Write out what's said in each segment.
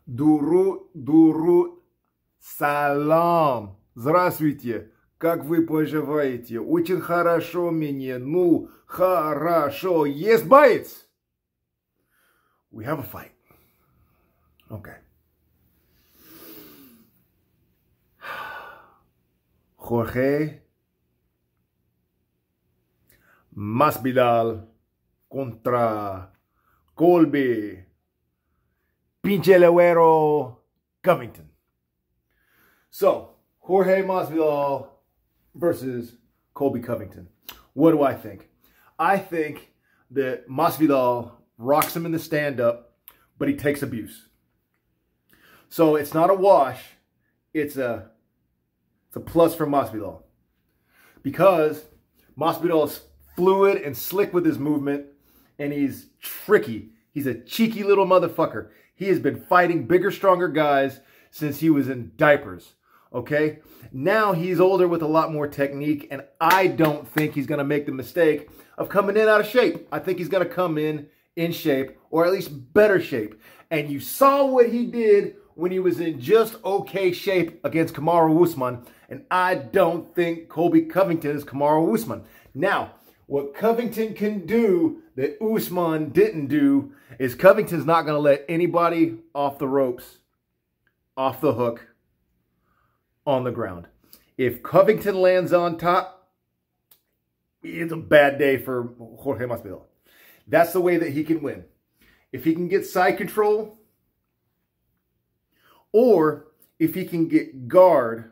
Дуру, салам. Здравствуйте. Как вы поживаете? Очень хорошо мне. Ну, хорошо. Yes, bites. We have a fight. Okay. Jorge Masvidal contra Colby Pinche Covington. So, Jorge Masvidal versus Colby Covington. What do I think? I think that Masvidal rocks him in the stand-up, but he takes abuse. So it's not a wash. It's a plus for Masvidal. Because Masvidal is fluid and slick with his movement, and he's tricky. He's a cheeky little motherfucker. He has been fighting bigger, stronger guys since he was in diapers. Okay? Now he's older with a lot more technique, and I don't think he's going to make the mistake of coming in out of shape. I think he's going to come in shape, or at least better shape. And you saw what he did when he was in just okay shape against Kamaru Usman, and I don't think Colby Covington is Kamaru Usman. Now, what Covington can do that Usman didn't do is Covington's not going to let anybody off the ropes, off the hook, on the ground. If Covington lands on top, it's a bad day for Jorge Masvidal. That's the way that he can win. If he can get side control, or if he can get guard,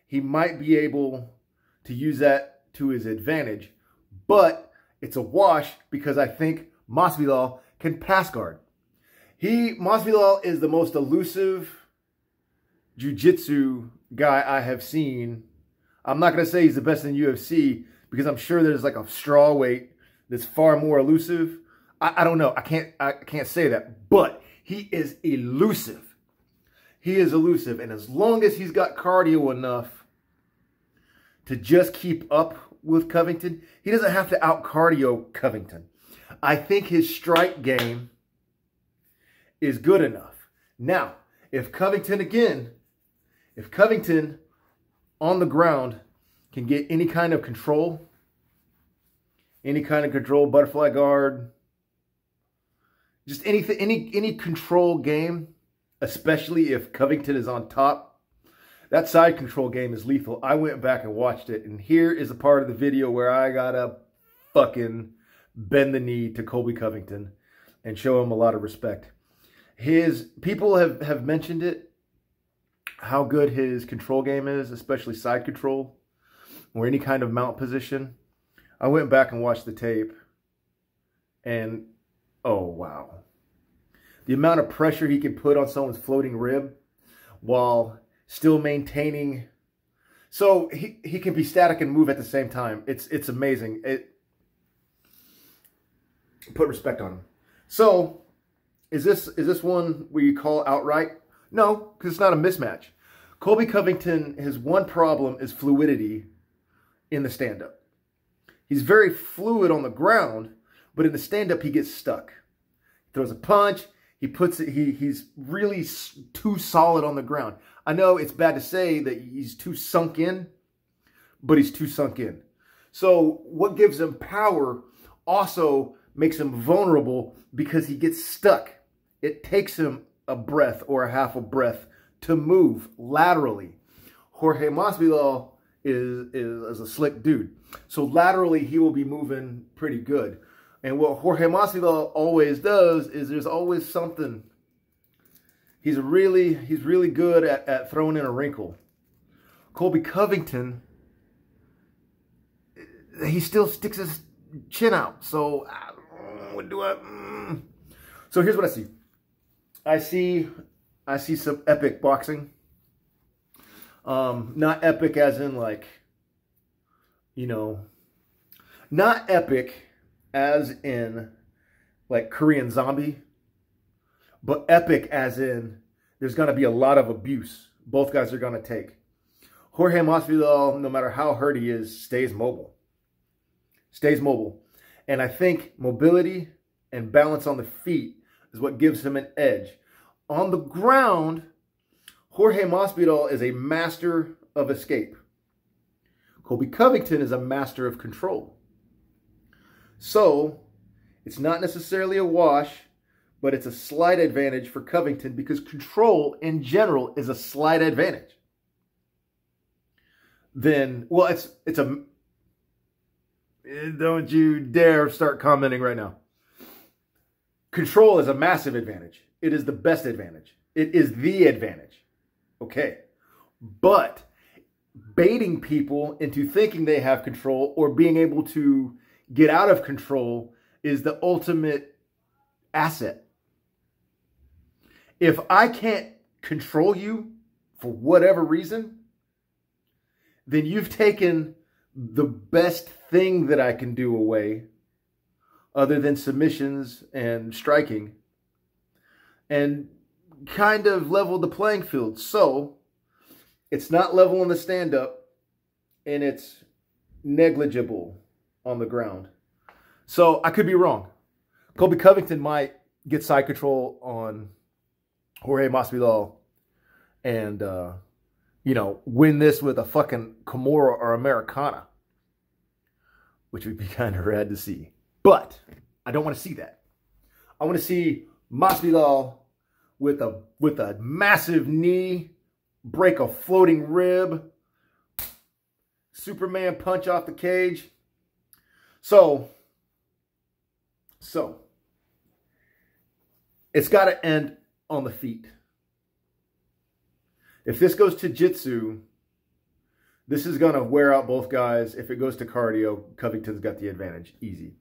he might be able to use that to his advantage. But it's a wash because I think Masvidal can pass guard. Masvidal is the most elusive jiu-jitsu guy I have seen. I'm not going to say he's the best in UFC because I'm sure there's like a strawweight that's far more elusive. I don't know. I can't say that. But he is elusive. He is elusive. And as long as he's got cardio enough to just keep up with Covington, he doesn't have to out-cardio Covington. I think his strike game is good enough. Now, if Covington on the ground can get any kind of control, butterfly guard, just anything, any control game, especially if Covington is on top, that side control game is lethal. I went back and watched it, and here is a part of the video where I gotta fucking bend the knee to Colby Covington and show him a lot of respect. People have mentioned it, how good his control game is, especially side control or any kind of mount position. I went back and watched the tape, and oh wow. The amount of pressure he can put on someone's floating rib while still maintaining. So he can be static and move at the same time. It's amazing. Put respect on him. So is this one where you call outright? No, because it's not a mismatch. Colby Covington, his one problem is fluidity in the stand-up. He's very fluid on the ground, but in the stand-up he gets stuck. He throws a punch. He's really too solid on the ground. I know it's bad to say that he's too sunk in, but he's too sunk in. So what gives him power also makes him vulnerable because he gets stuck. It takes him a breath or a half a breath to move laterally. Jorge Masvidal is a slick dude. So laterally he will be moving pretty good. And what Jorge Masvidal always does is there's always something. He's really good at throwing in a wrinkle. Colby Covington, he still sticks his chin out. So what do I? So here's what I see. I see some epic boxing. Not epic as in like, you know, not epic as in like Korean Zombie, but epic as in there's going to be a lot of abuse both guys are going to take. Jorge Masvidal, no matter how hurt he is, stays mobile. Stays mobile. And I think mobility and balance on the feet is what gives him an edge. On the ground, Jorge Masvidal is a master of escape. Colby Covington is a master of control. So, it's not necessarily a wash, but it's a slight advantage for Covington because control in general is a slight advantage. Then, well, it's a, don't you dare start commenting right now. Control is a massive advantage. It is the best advantage. It is the advantage. Okay. But baiting people into thinking they have control or being able to get out of control is the ultimate asset. If I can't control you for whatever reason, then you've taken the best thing that I can do away, other than submissions and striking, and kind of leveled the playing field. So it's not level in the stand-up, and it's negligible on the ground. So I could be wrong. Colby Covington might get side control on Jorge Masvidal and, win this with a fucking Kimura or Americana, which would be kind of rad to see. But I don't want to see that. I want to see Masvidal with a massive knee, break a floating rib, Superman punch off the cage. So it's got to end on the feet. If this goes to jiu-jitsu, this is going to wear out both guys. If it goes to cardio, Covington's got the advantage. Easy.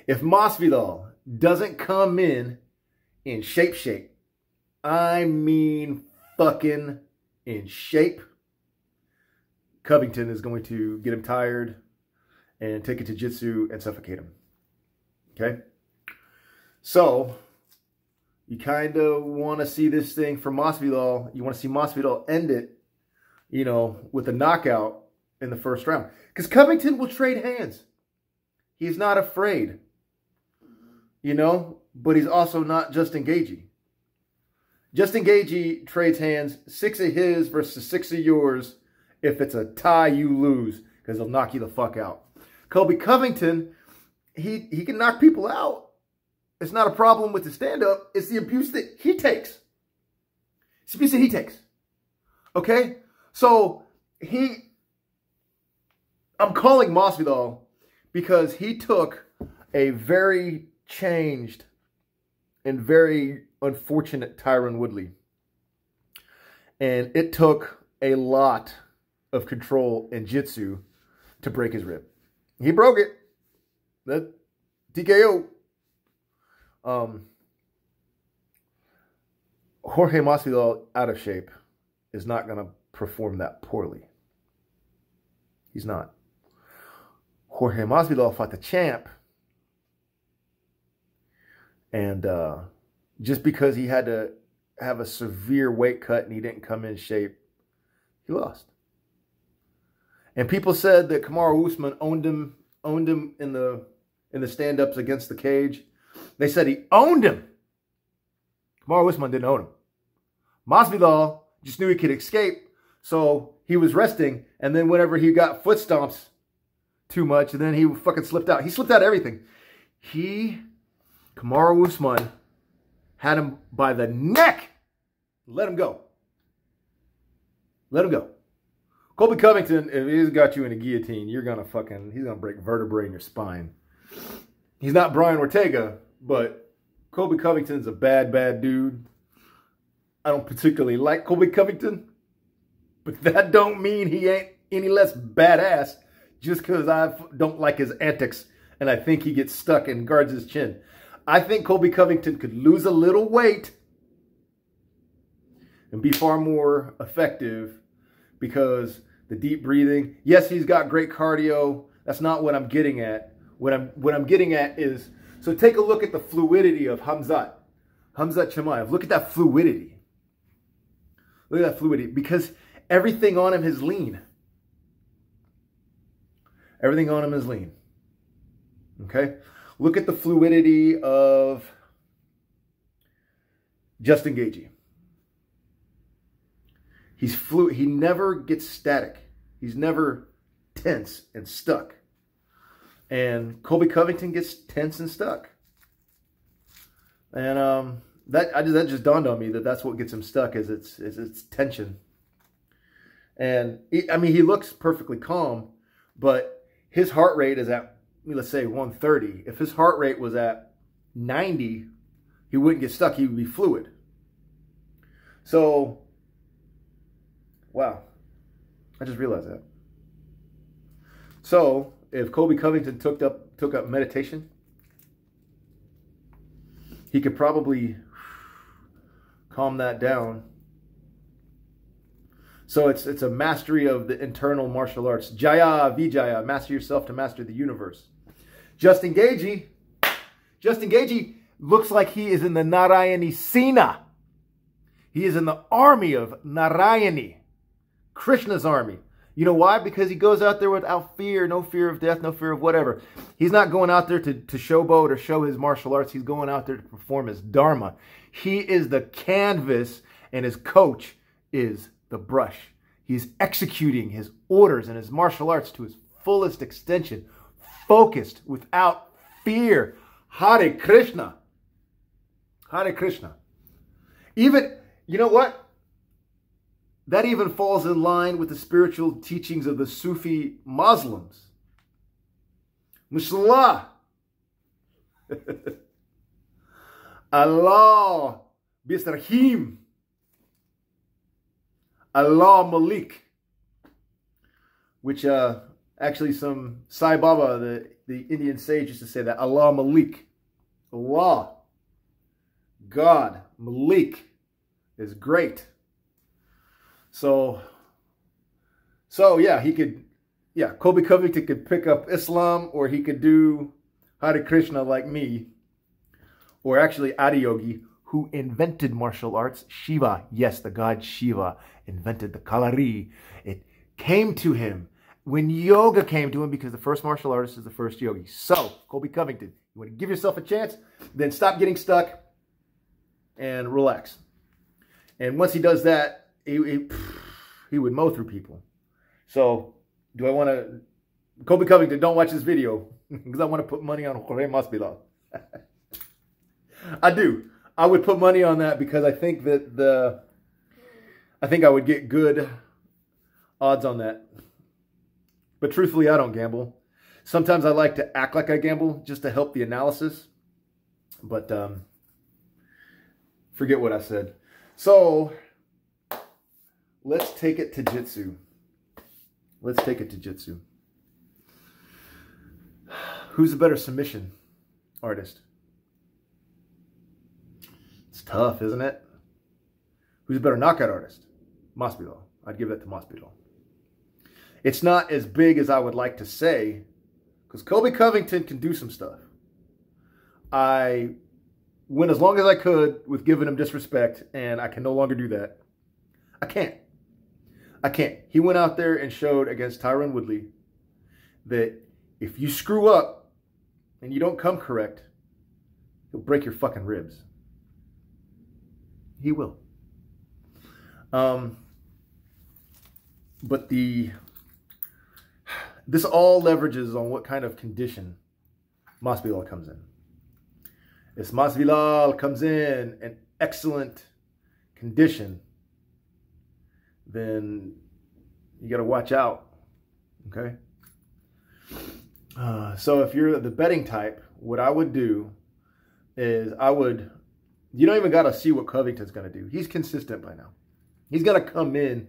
If Masvidal doesn't come in shape, I mean fucking in shape, Covington is going to get him tired and take it to jiu-jitsu and suffocate him. Okay? So, you kind of want to see this thing for Masvidal. You want to see Masvidal end it, with a knockout in the first round. Because Covington will trade hands. He's not afraid. But he's also not Justin Gaethje. Justin Gaethje trades hands, 6 of his versus 6 of yours. If it's a tie, you lose because he'll knock you the fuck out. Colby Covington, he can knock people out. It's not a problem with the stand-up. It's the abuse that he takes. It's the abuse that he takes. Okay? So, I'm calling Masvidal because he took a very changed and very unfortunate Tyron Woodley. And it took a lot of control and jitsu to break his rib. He broke it. That TKO. Jorge Masvidal, out of shape, is not going to perform that poorly. He's not. Jorge Masvidal fought the champ. And just because he had to have a severe weight cut and he didn't come in shape, he lost. And people said that Kamaru Usman owned him in the stand-ups against the cage. They said he owned him. Kamaru Usman didn't own him. Masvidal just knew he could escape, so he was resting. And then whenever he got foot stomps too much, and then he fucking slipped out. He slipped out of everything. Kamaru Usman had him by the neck. Let him go. Let him go. Colby Covington, if he's got you in a guillotine, he's going to break vertebrae in your spine. He's not Brian Ortega, but Colby Covington's a bad, bad dude. I don't particularly like Colby Covington, but that don't mean he ain't any less badass just because I don't like his antics and I think he gets stuck and guards his chin. I think Colby Covington could lose a little weight and be far more effective because the deep breathing. Yes, he's got great cardio. That's not what I'm getting at. What I'm getting at is, so take a look at the fluidity of Khamzat Chimaev. Look at that fluidity. Look at that fluidity because everything on him is lean. Everything on him is lean. Okay? Look at the fluidity of Justin Gaethje. He's fluid. He never gets static. He's never tense and stuck. And Colby Covington gets tense and stuck. And that just dawned on me that that's what gets him stuck is its tension. And I mean, he looks perfectly calm, but his heart rate is at, let's say, 130. If his heart rate was at 90, he wouldn't get stuck. He would be fluid. So, wow. I just realized that. So, if Colby Covington took up meditation, he could probably calm that down. So it's a mastery of the internal martial arts. Jaya Vijaya, master yourself to master the universe. Justin Gaethje looks like he is in the Narayani Sena. He is in the army of Narayani, Krishna's army. You know why? Because he goes out there without fear, no fear of death, no fear of whatever. He's not going out there to showboat or show his martial arts. He's going out there to perform his dharma. He is the canvas and his coach is the brush. He's executing his orders and his martial arts to his fullest extension, focused without fear. Hare Krishna. Hare Krishna. Even, you know what? That even falls in line with the spiritual teachings of the Sufi Muslims. Mashallah. Allah Bisrahim. Allah Malik. Which actually some Sai Baba, the Indian sage, used to say that. Allah Malik. Allah. God. Malik is great. So yeah, Colby Covington could pick up Islam, or he could do Hare Krishna like me, or actually Adiyogi, who invented martial arts. Shiva, yes, the god Shiva invented the Kalari. It came to him when yoga came to him, because the first martial artist is the first yogi. So, Colby Covington, you want to give yourself a chance, then stop getting stuck and relax. And once he does that, he would mow through people. So, do I want to... Colby Covington, don't watch this video, because I want to put money on Jorge Masvidal. I do. I would put money on that because I think that I think I would get good odds on that. But truthfully, I don't gamble. Sometimes I like to act like I gamble just to help the analysis. But forget what I said. So, let's take it to Jitsu. Let's take it to Jitsu. Who's a better submission artist? It's tough, isn't it? Who's a better knockout artist? Masvidal. I'd give that to Masvidal. It's not as big as I would like to say, because Colby Covington can do some stuff. I went as long as I could with giving him disrespect, and I can no longer do that. I can't. He went out there and showed against Tyron Woodley that if you screw up and you don't come correct, he'll break your fucking ribs. He will. But this all leverages on what kind of condition Masvidal comes in. If Masvidal comes in excellent condition, then you got to watch out. Okay? So if you're the betting type, what I would do is you don't even got to see what Covington's going to do. He's consistent by now. He's going to come in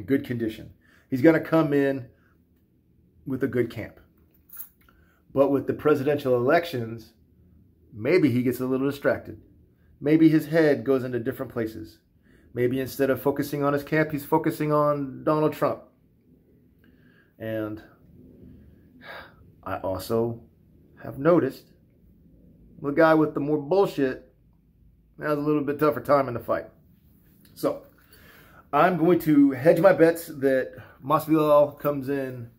good condition. He's going to come in with a good camp. But with the presidential elections, maybe he gets a little distracted. Maybe his head goes into different places. Maybe instead of focusing on his camp, he's focusing on Donald Trump. And I also have noticed the guy with the more bullshit has a little bit tougher time in the fight. So, I'm going to hedge my bets that Masvidal comes in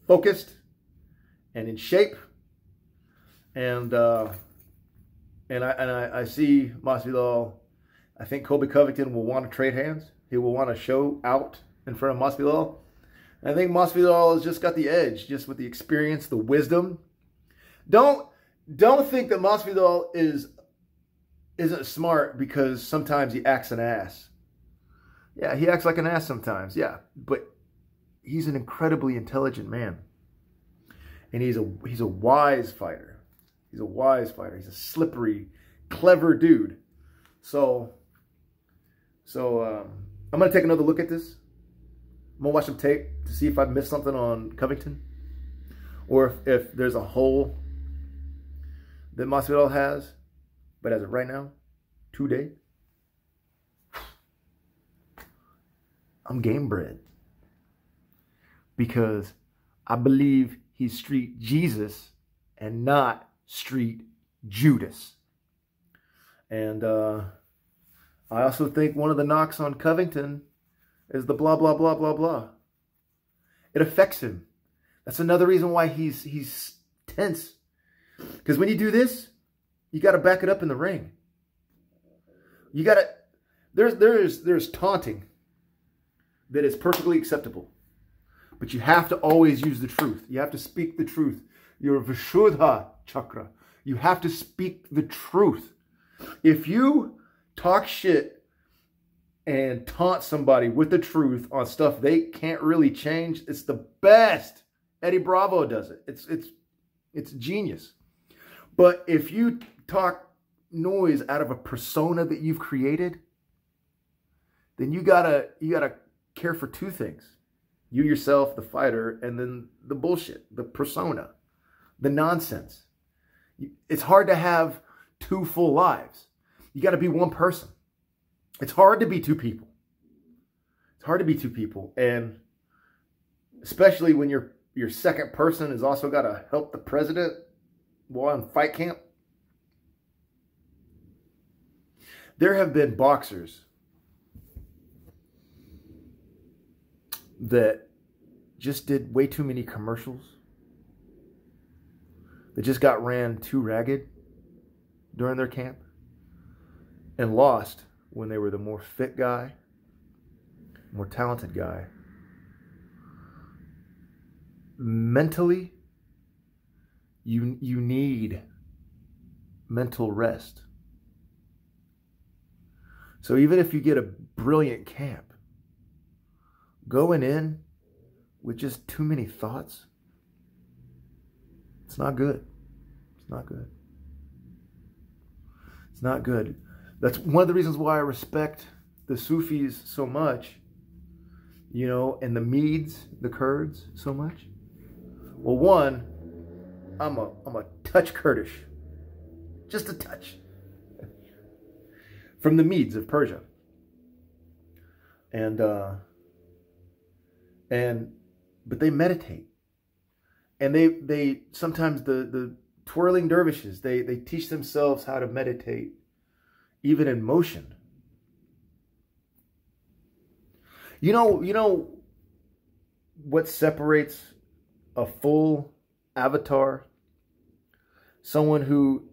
focused and in shape. And I see Masvidal I think Colby Covington will want to trade hands. He will want to show out in front of Masvidal. I think Masvidal has just got the edge, just with the experience, the wisdom. Don't think that Masvidal isn't smart because sometimes he acts an ass. Yeah, he acts like an ass sometimes. Yeah, but he's an incredibly intelligent man, and he's a wise fighter. He's a wise fighter. He's a slippery, clever dude. So I'm gonna take another look at this. I'm gonna watch some tape to see if I missed something on Covington, or if there's a hole that Masvidal has. But as of right now, today, I'm game bred because I believe he's Street Jesus and not Street Judas. And I also think one of the knocks on Covington is the blah, blah, blah, blah, blah. It affects him. That's another reason why he's tense. Because when you do this, you got to back it up in the ring. You got to, there's taunting that is perfectly acceptable. But you have to always use the truth. You have to speak the truth. Your Vishuddha chakra. You have to speak the truth. If you talk shit and taunt somebody with the truth on stuff they can't really change, it's the best. Eddie Bravo does it. It's genius. But if you talk noise out of a persona that you've created, then you gotta care for two things. You yourself, the fighter, and then the bullshit, the persona, the nonsense. It's hard to have two full lives. You got to be one person. It's hard to be two people. It's hard to be two people. And especially when your second person has also got to help the president while in fight camp. There have been boxers that just did way too many commercials. They just got ran too ragged during their camp and lost when they were the more fit guy, more talented guy. Mentally, you need mental rest. So even if you get a brilliant camp, going in with just too many thoughts, it's not good. It's not good. It's not good. That's one of the reasons why I respect the Sufis so much, you know, and the Medes, the Kurds so much. Well, one, I'm a touch Kurdish. Just a touch. From the Medes of Persia. But they meditate. And they sometimes the twirling dervishes, they teach themselves how to meditate even in motion. You know what separates a full avatar, someone who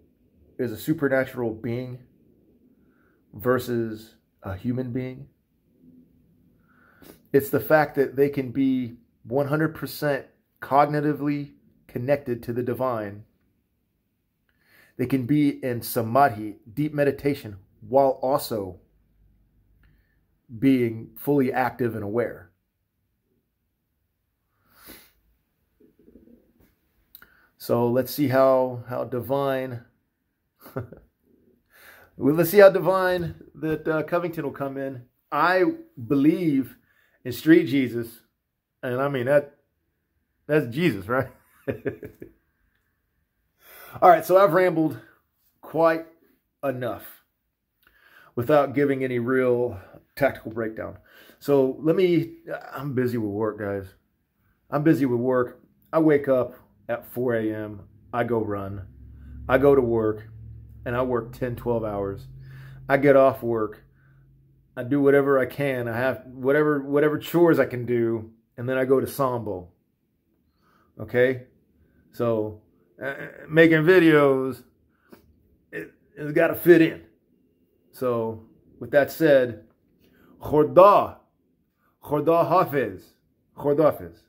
is a supernatural being, versus a human being? It's the fact that they can be 100% cognitively connected to the divine. They can be in samadhi, deep meditation, while also being fully active and aware. So let's see how divine let's see how divine that Covington will come in. I believe in Street Jesus, and I mean that's Jesus, right? All right, so I've rambled quite enough without giving any real tactical breakdown. So I'm busy with work, guys. I'm busy with work. I wake up at 4 a.m. I go run. I go to work, and I work 10, 12 hours. I get off work. I do whatever I can. I have whatever chores I can do, and then I go to Sambo. Okay? So, making videos, it's got to fit in. So, with that said, Khorda Hafiz.